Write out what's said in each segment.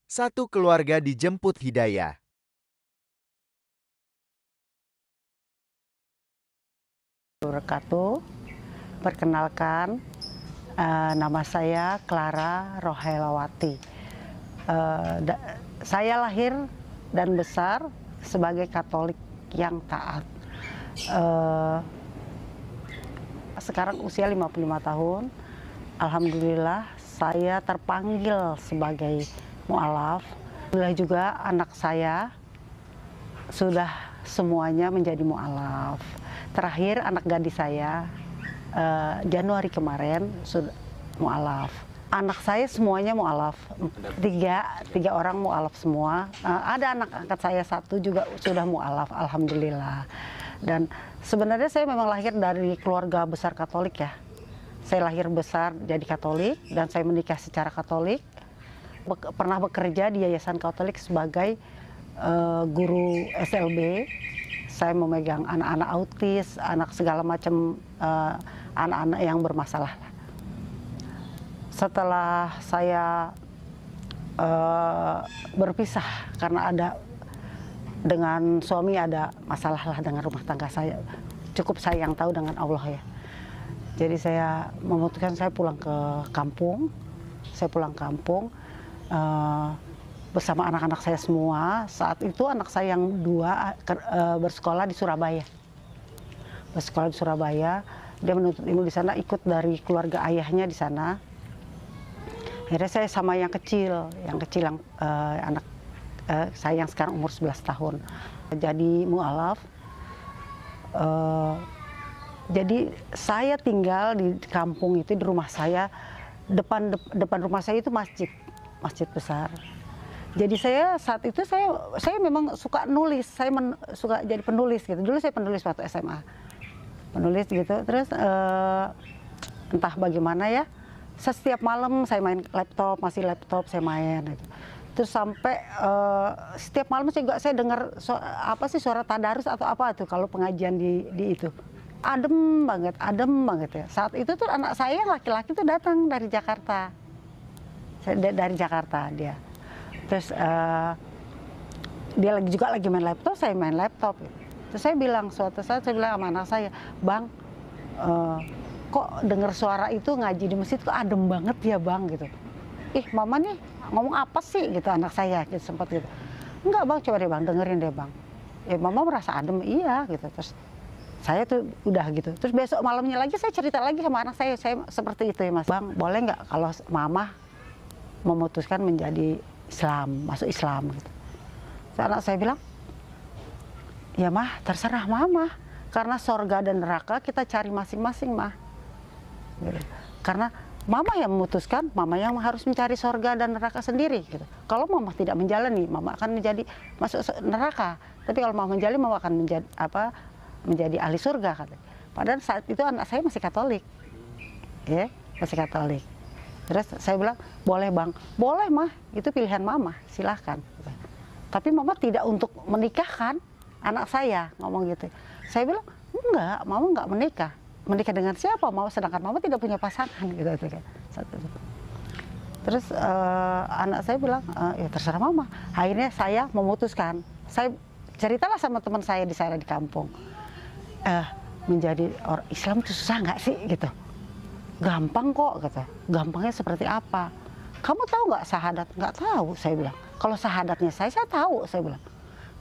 Satu keluarga dijemput hidayah. Wabarakatuh. Perkenalkan, nama saya Clara Rohailawati. Saya lahir dan besar sebagai Katolik yang taat. Sekarang usia 55 tahun. Alhamdulillah saya terpanggil sebagai mu'alaf. Alhamdulillah juga anak saya sudah semuanya menjadi mu'alaf. Terakhir anak gadis saya Januari kemarin sudah mu'alaf. Anak saya semuanya mu'alaf, tiga orang mu'alaf semua. Ada anak angkat saya satu juga sudah mu'alaf, alhamdulillah. Dan sebenarnya saya memang lahir dari keluarga besar Katolik ya. Saya lahir besar jadi Katolik dan saya menikah secara Katolik. Pernah bekerja di Yayasan Katolik sebagai guru SLB. Saya memegang anak-anak autis, anak segala macam anak-anak yang bermasalah. Setelah saya berpisah karena ada dengan suami ada masalah lah dengan rumah tangga saya. Cukup saya yang tahu dengan Allah ya. Jadi saya memutuskan saya pulang ke kampung. Saya pulang kampung bersama anak-anak saya semua. Saat itu anak saya yang dua bersekolah di Surabaya. Bersekolah di Surabaya, dia menuntut ilmu di sana, ikut dari keluarga ayahnya di sana. Akhirnya saya sama yang kecil yang anak saya yang sekarang umur 11 tahun. Jadi mu'alaf. Jadi saya tinggal di kampung itu, di rumah saya, depan rumah saya itu masjid besar. Jadi saya saat itu saya memang suka nulis, suka jadi penulis gitu. Dulu saya penulis waktu SMA, penulis gitu. Terus entah bagaimana ya, setiap malam saya main laptop, masih laptop saya main. Gitu. Terus sampai setiap malam saya dengar suara tadarus atau apa tuh kalau pengajian di itu. Adem banget ya. Saat itu tuh anak saya laki-laki tuh datang dari Jakarta. Dari Jakarta dia. Terus dia lagi main laptop, saya main laptop. Gitu. Terus saya bilang, suatu saat saya bilang sama anak saya, "Bang, kok dengar suara itu ngaji di masjid kok adem banget ya Bang?" gitu. "Ih, Mama nih ngomong apa sih?" gitu anak saya gitu, sempat gitu. "Enggak Bang, coba deh Bang, dengerin deh Bang." "Ya Mama merasa adem." "Iya." gitu. Terus saya tuh udah gitu. Terus besok malamnya lagi saya cerita lagi sama anak saya seperti itu ya Mas. "Bang, boleh nggak kalau Mama memutuskan menjadi Islam, masuk Islam?" gitu. Terus anak saya bilang, "Ya Mah, terserah Mama. Karena sorga dan neraka kita cari masing-masing Mah." Gitu. Karena Mama yang memutuskan, Mama yang harus mencari sorga dan neraka sendiri. Gitu. Kalau Mama tidak menjalani, Mama akan masuk neraka. Tapi kalau Mama menjalani, Mama akan menjadi ahli surga. Katanya. Padahal saat itu anak saya masih Katolik, ya masih Katolik. Terus saya bilang, "Boleh Bang." "Boleh Mah, itu pilihan Mama, silahkan." Tapi Mama tidak untuk menikahkan anak saya, ngomong gitu. Saya bilang, "Enggak, Mama enggak menikah. Menikah dengan siapa? Mama sedangkan Mama tidak punya pasangan." Gitu kan. Terus anak saya bilang, "Ya terserah Mama." Akhirnya saya memutuskan, saya ceritalah sama teman saya di sana di kampung. Menjadi orang Islam itu susah nggak sih gitu? "Gampang kok," kata. "Gampangnya seperti apa?" "Kamu tahu nggak syahadat?" "Nggak tahu," saya bilang. "Kalau syahadatnya saya tahu," saya bilang.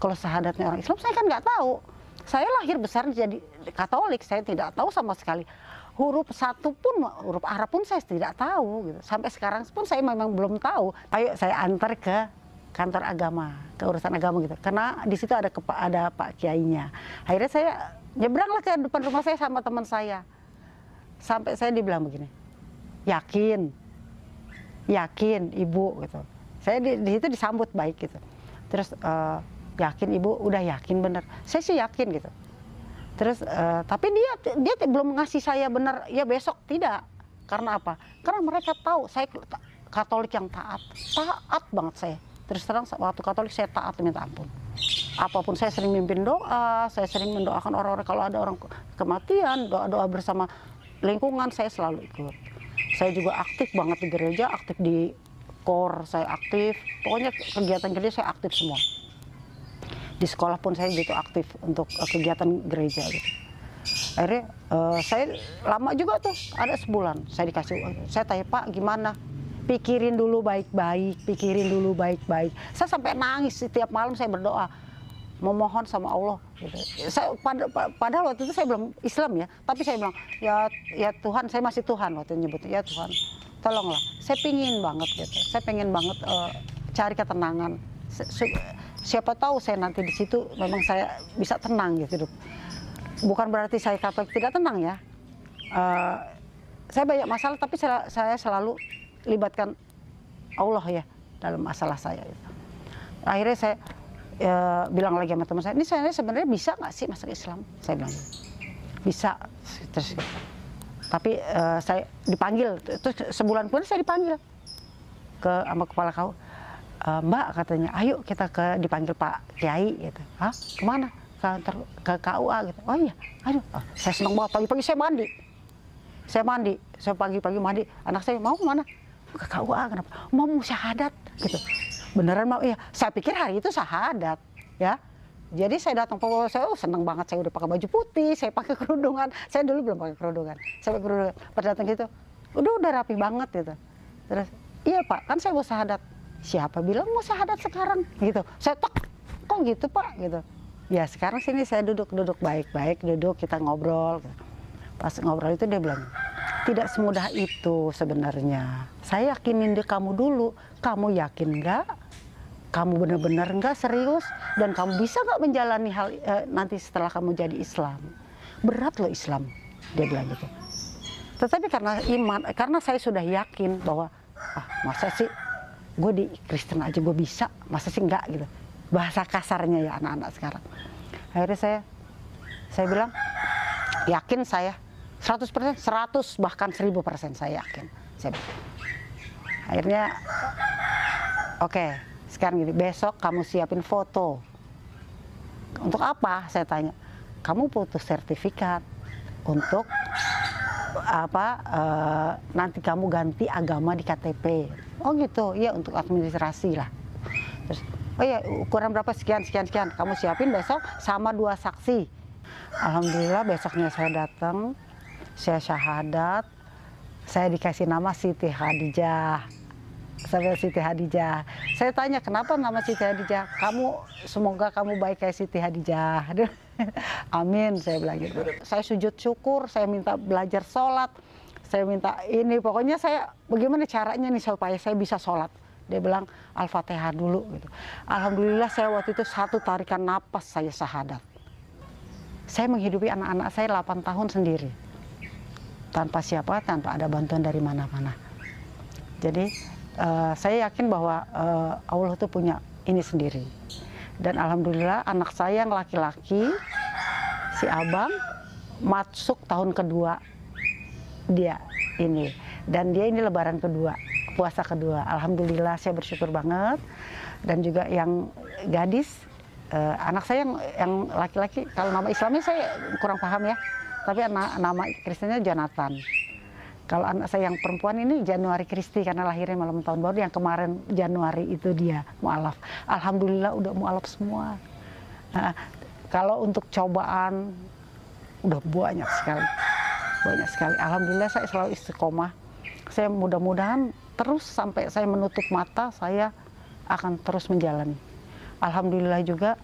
"Kalau syahadatnya orang Islam saya kan nggak tahu. Saya lahir besar jadi Katolik, saya tidak tahu sama sekali. Huruf satu pun, huruf Arab pun saya tidak tahu. Gitu. Sampai sekarang pun saya memang belum tahu. Ayo saya antar ke kantor agama, ke urusan agama gitu. Karena di situ ada Pak Kiainya. Akhirnya saya nyebranglah ke depan rumah saya sama teman saya. Sampai saya dibilang begini, "Yakin Ibu," gitu. Saya di situ disambut baik gitu. Terus "Yakin Ibu?" "Udah yakin bener." "Saya sih yakin," gitu. Terus tapi dia belum ngasih saya benar ya besok, tidak. Karena apa? Karena mereka tahu saya Katolik yang taat banget saya. Terus terang waktu Katolik saya taat minta ampun. Apapun saya sering mimpin doa, saya sering mendoakan orang-orang kalau ada orang kematian, doa-doa bersama lingkungan saya selalu ikut. Saya juga aktif banget di gereja, aktif di KOR saya aktif, pokoknya kegiatan-kegiatan saya aktif semua. Di sekolah pun saya gitu aktif untuk kegiatan gereja gitu. Akhirnya saya lama juga tuh, ada sebulan saya dikasih, saya tanya, Pak gimana? Pikirin dulu baik-baik, pikirin dulu baik-baik. Saya sampai nangis setiap malam saya berdoa, memohon sama Allah. Gitu. Padahal waktu itu saya belum Islam ya, tapi saya bilang, ya Tuhan, saya masih Tuhan waktu itu nyebutnya, ya Tuhan, tolonglah. Saya pingin banget gitu, saya pengen banget cari ketenangan. Siapa tahu saya nanti di situ memang saya bisa tenang gitu hidup. Bukan berarti saya Katolik tidak tenang ya. Saya banyak masalah, tapi saya selalu libatkan Allah ya dalam masalah saya. Akhirnya saya bilang lagi sama teman saya, ini saya sebenarnya bisa nggak sih masuk Islam? Saya bilang bisa. Terus, tapi saya dipanggil, terus sebulan kemudian saya dipanggil sama kepala KU. Mbak katanya, ayo kita dipanggil Pak Kiai gitu. Hah? Kemana? Ke KUA gitu. Oh iya, aduh, saya senang banget. Pagi-pagi saya mandi, saya pagi-pagi mandi. Anak saya mau kemana? Ke KUA. Kenapa? Mau syahadat gitu. Beneran mau? Iya. Saya pikir hari itu syahadat, ya. Jadi saya datang, saya senang banget. Saya udah pakai baju putih, saya pakai kerudungan. Saya dulu belum pakai kerudungan. Saya pakai kerudungan. Pas datang gitu, udah rapi banget gitu. Terus, iya Pak, kan saya mau syahadat. Siapa bilang mau syahadat sekarang gitu? Saya kok gitu Pak gitu. Ya sekarang sini saya duduk baik-baik, kita ngobrol. Pas ngobrol itu dia bilang, tidak semudah itu sebenarnya. Saya yakinin dia kamu dulu. Kamu yakin nggak? Kamu benar-benar nggak serius? Dan kamu bisa nggak menjalani hal nanti setelah kamu jadi Islam? Berat loh Islam, dia bilang gitu. Tetapi karena iman, karena saya sudah yakin bahwa masa sih gue di Kristen aja gue bisa, masa sih enggak gitu. Bahasa kasarnya ya anak-anak sekarang. Akhirnya saya bilang, yakin saya 100%, 100 bahkan 1000% saya yakin. Akhirnya, oke, sekarang gini, besok kamu siapin foto. Untuk apa? Saya tanya. Kamu butuh sertifikat untuk nanti kamu ganti agama di KTP. Oh gitu, iya untuk administrasi lah. Terus, oh iya ukuran berapa sekian. Kamu siapin besok sama 2 saksi. Alhamdulillah besoknya saya datang, saya syahadat, saya dikasih nama Siti Hadijah. Siti Hadijah. Saya tanya kenapa nama Siti Hadijah? Semoga kamu baik kayak Siti Hadijah. Amin, saya bilang gitu. Saya sujud syukur, saya minta belajar sholat, saya minta ini, pokoknya saya bagaimana caranya nih supaya saya bisa sholat. Dia bilang Al-Fatihah dulu gitu. Alhamdulillah saya waktu itu 1 tarikan napas saya syahadat. Saya menghidupi anak-anak saya 8 tahun sendiri. Tanpa siapa, tanpa ada bantuan dari mana-mana. Jadi saya yakin bahwa Allah itu punya ini sendiri. Dan alhamdulillah anak saya yang laki-laki, si Abang, masuk tahun kedua dia ini. Dan dia ini lebaran kedua, puasa kedua. Alhamdulillah saya bersyukur banget. Dan juga yang gadis, anak saya yang laki-laki, kalau nama Islamnya saya kurang paham ya. Tapi nama Kristennya Jonathan. Kalau anak saya yang perempuan ini Januari Kristi karena lahirnya malam tahun baru, yang kemarin Januari itu dia mualaf. Alhamdulillah udah mualaf semua. Nah, kalau untuk cobaan udah banyak sekali. Alhamdulillah saya selalu istiqomah. Saya mudah-mudahan terus sampai saya menutup mata saya akan terus menjalani. Alhamdulillah juga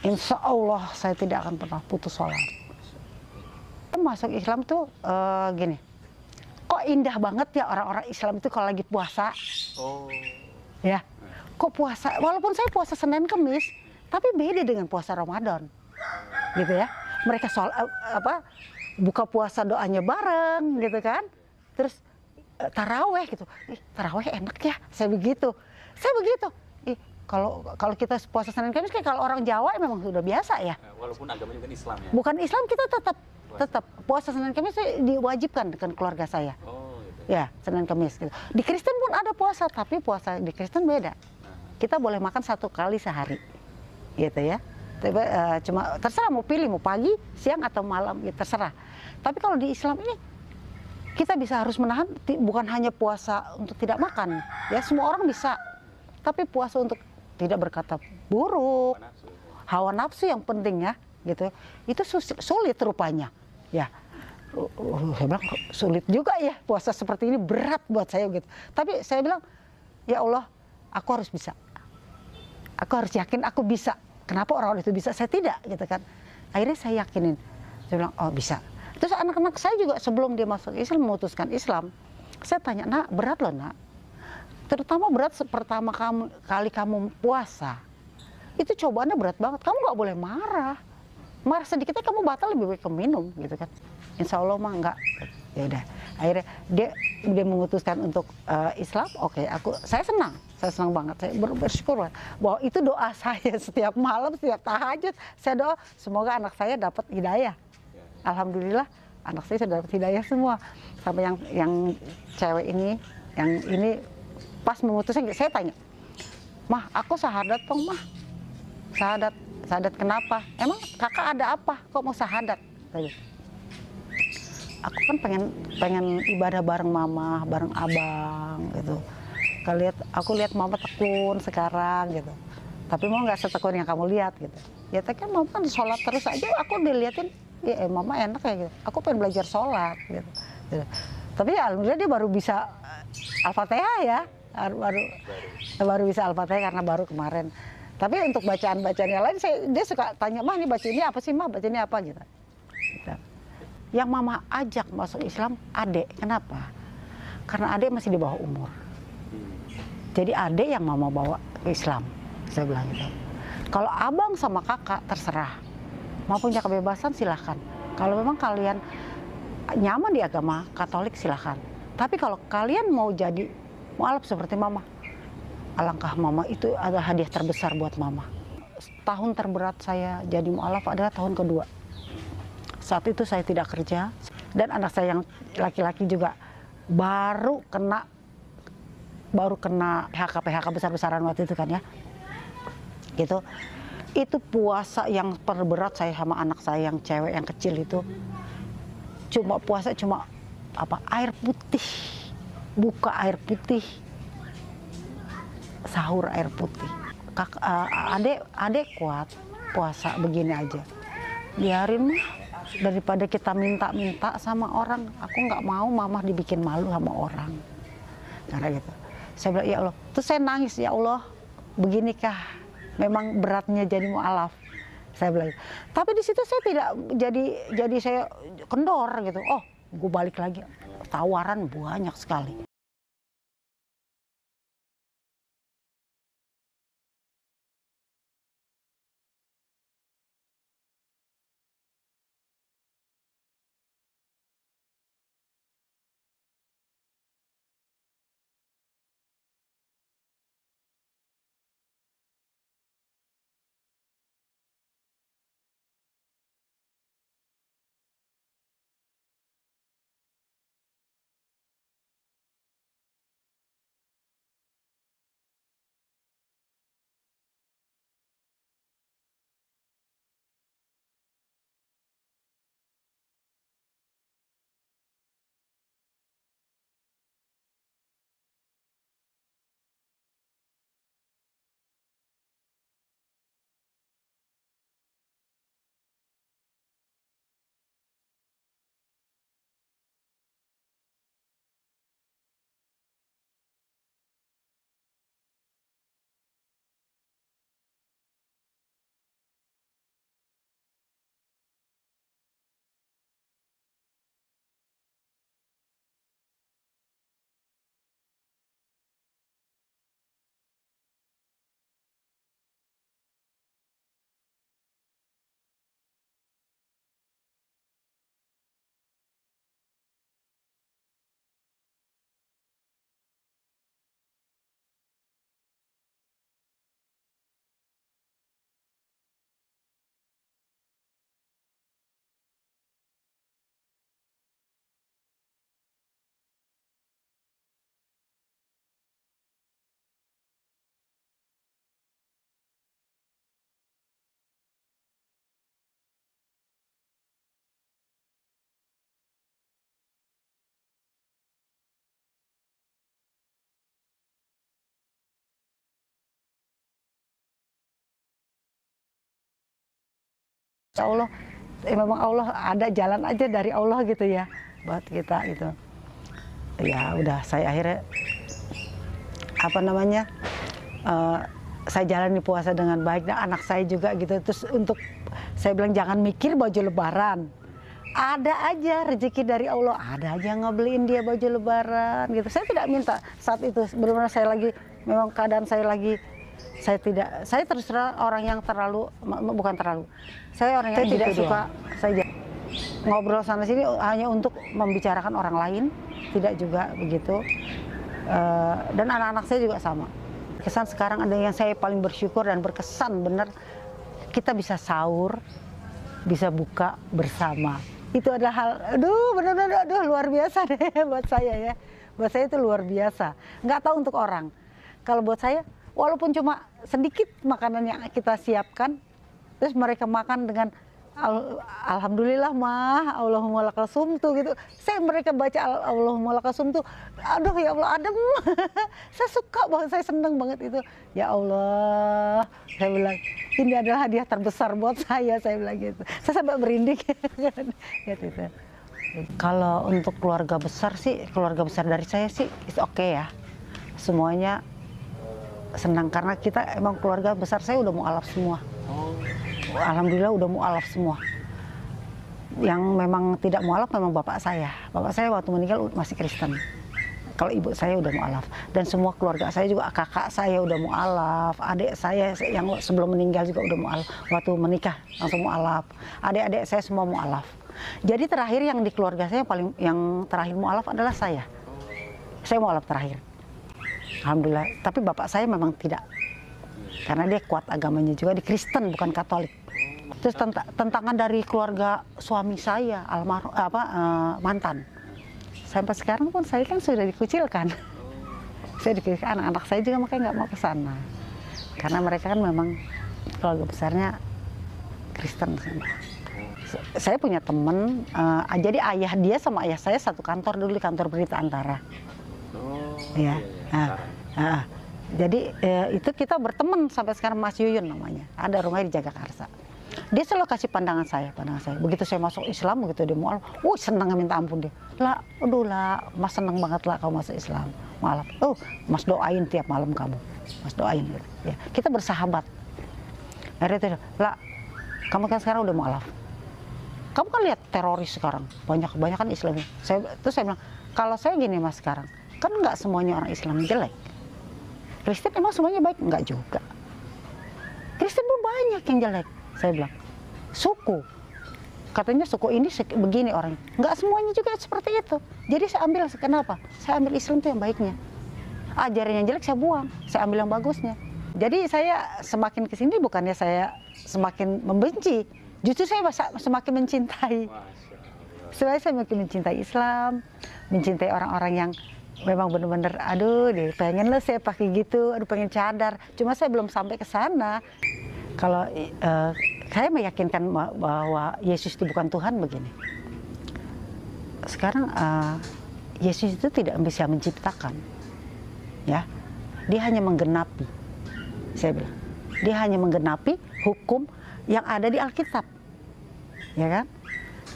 insya Allah saya tidak akan pernah putus sholat. Masuk Islam tuh gini, kok indah banget ya orang-orang Islam itu kalau lagi puasa. Oh. Ya, kok puasa, walaupun saya puasa Senin Kemis, tapi beda dengan puasa Ramadan, gitu ya. Mereka buka puasa doanya bareng, gitu kan. Terus taraweh gitu, taraweh enak ya, saya begitu. Kalau kita puasa Senin Kemis kayak kalau orang Jawa memang sudah biasa ya. Walaupun agamanya bukan Islam ya. Bukan Islam, kita tetap puasa Senin Kemis diwajibkan dengan keluarga saya. Oh, gitu. Ya, Senin Kemis gitu. Di Kristen pun ada puasa, tapi puasa di Kristen beda. Kita boleh makan 1 kali sehari. Gitu ya. Cuma terserah mau pilih mau pagi, siang atau malam, gitu terserah. Tapi kalau di Islam ini kita bisa harus menahan, bukan hanya puasa untuk tidak makan, ya semua orang bisa, tapi puasa untuk tidak berkata buruk, hawa nafsu yang penting ya, gitu. Itu sulit rupanya, ya. Saya bilang sulit juga ya puasa seperti ini, berat buat saya gitu. Tapi saya bilang, ya Allah, aku harus bisa, aku harus yakin aku bisa. Kenapa orang itu bisa, saya tidak, gitu kan. Akhirnya saya yakinin, saya bilang, oh bisa. Terus anak-anak saya juga sebelum dia masuk Islam, memutuskan Islam, saya tanya, nak berat loh nak, terutama berat pertama kali kamu puasa, itu cobaannya berat banget, kamu nggak boleh marah, marah sedikitnya kamu batal, lebih baik kamu minum, gitu kan. Insya Allah mah enggak. Ya udah, akhirnya dia memutuskan untuk Islam. Oke, saya senang banget, saya bersyukur bahwa itu doa saya setiap malam, setiap tahajud, saya doa semoga anak saya dapat hidayah. Alhamdulillah anak saya sudah dapat hidayah semua. Sampai yang cewek ini, yang ini pas memutuskan, saya tanya, mah aku syahadat dong mah, syahadat kenapa? Emang kakak ada apa? Kok mau syahadat? Tadi, aku kan pengen ibadah bareng mama, bareng abang gitu. Aku lihat mama tekun sekarang gitu. Tapi mau nggak setekun yang kamu lihat gitu. Ya tapi kan mama kan sholat terus aja, aku diliatin, ya mama enak ya gitu. Aku pengen belajar sholat gitu. Tapi ya alhamdulillah dia baru bisa Al-Fatihah ya, baru bisa Al-Fatihah karena baru kemarin. Tapi untuk bacaan-bacaan yang lain, dia suka tanya, mah ini baca ini apa sih mah, baca ini apa gitu. Yang mama ajak masuk Islam adek, kenapa? Karena adek masih di bawah umur. Jadi adek yang mama bawa ke Islam, saya bilang gitu. Kalau abang sama kakak terserah, mau punya kebebasan silahkan. Kalau memang kalian nyaman di agama Katolik silahkan. Tapi kalau kalian mau jadi mualaf seperti mama, alangkah mama itu adalah hadiah terbesar buat mama. Tahun terberat saya jadi mualaf adalah tahun kedua. Saat itu saya tidak kerja dan anak saya yang laki-laki juga baru kena PHK besar-besaran waktu itu kan ya. Gitu. Itu puasa yang terberat saya sama anak saya yang cewek yang kecil itu. Puasa cuma air putih. Buka air putih. Sahur air putih. Adek kuat puasa begini aja. Biarin mah, daripada kita minta-minta sama orang, aku nggak mau mama dibikin malu sama orang. Karena gitu. Saya bilang, ya Allah. Terus saya nangis, ya Allah, beginikah memang beratnya jadi mualaf. Saya bilang. Tapi di situ saya tidak jadi saya kendor gitu. Oh, gue balik lagi. Tawaran banyak sekali. Ya Allah, memang Allah ada jalan aja dari Allah gitu ya buat kita itu. Ya udah, saya akhirnya apa namanya, saya jalani puasa dengan baik dan anak saya juga gitu. Terus untuk saya bilang jangan mikir baju lebaran, ada aja rezeki dari Allah, ada aja ngebeliin dia baju lebaran gitu. Saya tidak minta saat itu, benar-benar saya lagi memang keadaan saya lagi, saya terus terang orang yang terlalu, bukan terlalu, saya orang yang tidak suka saya ngobrol sana sini hanya untuk membicarakan orang lain, tidak juga begitu. Dan anak-anak saya juga sama. Kesan sekarang ada yang saya paling bersyukur dan berkesan benar, kita bisa sahur, bisa buka bersama. Itu adalah hal, aduh benar-benar aduh luar biasa deh buat saya ya. Buat saya itu luar biasa. Nggak tahu untuk orang. Kalau buat saya, walaupun cuma sedikit makanan yang kita siapkan, terus mereka makan dengan Alhamdulillah mah, Allahumma lakal sumtu gitu. Mereka baca Allahumma lakal sumtu, aduh ya Allah adem. Saya suka banget, saya seneng banget itu. Ya Allah, saya bilang ini adalah hadiah terbesar buat saya bilang gitu. Saya sampai merinding. Gitu. Kalau untuk keluarga besar sih, keluarga besar dari saya sih it's okay ya. Semuanya senang karena kita emang keluarga besar saya udah mualaf semua. Alhamdulillah udah mualaf semua. Yang memang tidak mualaf memang bapak saya. Bapak saya waktu meninggal masih Kristen. Kalau ibu saya udah mualaf. Dan semua keluarga saya juga, kakak saya udah mualaf. Adik saya yang sebelum meninggal juga udah mualaf. Waktu menikah langsung mualaf. Adik-adik saya semua mualaf. Jadi terakhir yang di keluarga saya yang terakhir mualaf adalah saya. Saya mualaf terakhir. Alhamdulillah. Tapi bapak saya memang tidak. Karena dia kuat agamanya juga, di Kristen bukan Katolik. Terus tentangan dari keluarga suami saya, mantan. Sampai sekarang pun saya kan sudah dikucilkan. Saya dikucilkan, anak-anak saya juga makanya nggak mau ke sana. Karena mereka kan memang keluarga besarnya Kristen semua. Saya punya teman, jadi ayah dia sama ayah saya satu kantor dulu di kantor Berita Antara. Ya. Jadi itu kita berteman sampai sekarang, Mas Yuyun namanya. Ada rumahnya di Jagakarsa. Dia selalu kasih pandangan saya. Begitu saya masuk Islam, begitu dia mualaf, senang minta ampun dia. Lah, aduh lah, Mas senang banget lah kamu masuk Islam. Mualaf, Mas doain tiap malam kamu. Mas doain gitu. Ya, kita bersahabat. Akhirnya itu, lah, kamu kan sekarang udah mualaf. Kamu kan lihat teroris sekarang, kebanyakan Islamnya. Terus saya bilang, kalau saya gini Mas sekarang, kan nggak semuanya orang Islam jelek. Kristen emang semuanya baik? Enggak juga. Kristen pun banyak yang jelek, saya bilang. Suku, katanya suku ini begini orangnya. Enggak semuanya juga seperti itu. Jadi saya ambil, kenapa? Saya ambil Islam itu yang baiknya. Ajaran yang jelek saya buang, saya ambil yang bagusnya. Jadi saya semakin kesini bukannya saya semakin membenci, justru saya semakin mencintai. Saya semakin mencintai Islam, mencintai orang-orang yang memang benar-benar, aduh deh, pengen lah saya pakai gitu, aduh pengen cadar. Cuma saya belum sampai ke sana. Kalau saya meyakinkan bahwa Yesus itu bukan Tuhan begini. Sekarang Yesus itu tidak bisa menciptakan, ya. Dia hanya menggenapi. Saya bilang, dia hanya menggenapi hukum yang ada di Alkitab, ya kan?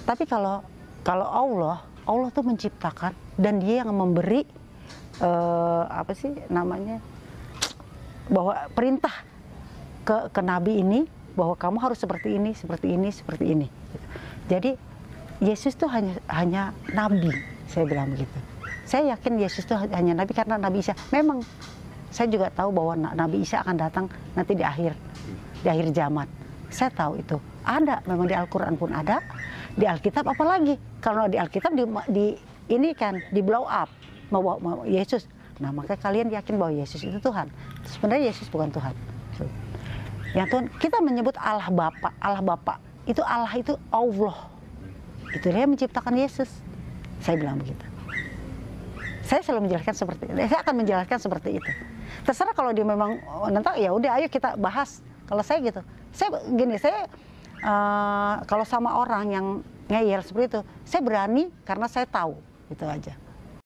Tapi kalau Allah tuh menciptakan dan dia yang memberi bahwa perintah ke nabi ini bahwa kamu harus seperti ini, seperti ini, seperti ini. Jadi Yesus tuh hanya nabi, saya bilang begitu. Saya yakin Yesus tuh hanya nabi karena Nabi Isa. Memang saya juga tahu bahwa Nabi Isa akan datang nanti di akhir zaman. Saya tahu itu. Ada, memang di Al-Quran pun ada, di Alkitab apalagi. Kalau di Alkitab di blow up bahwa Yesus. Nah, maka kalian yakin bahwa Yesus itu Tuhan. Sebenarnya Yesus bukan Tuhan. Yang Tuhan, kita menyebut Allah Bapa. Itu Allah itu Allah. Itu dia menciptakan Yesus. Saya bilang begitu. Saya selalu menjelaskan seperti itu. Saya akan menjelaskan seperti itu. Terserah kalau dia memang nanti ya udah ayo kita bahas. Kalau saya gitu. Saya kalau sama orang yang ngeyel seperti itu, saya berani karena saya tahu, itu aja.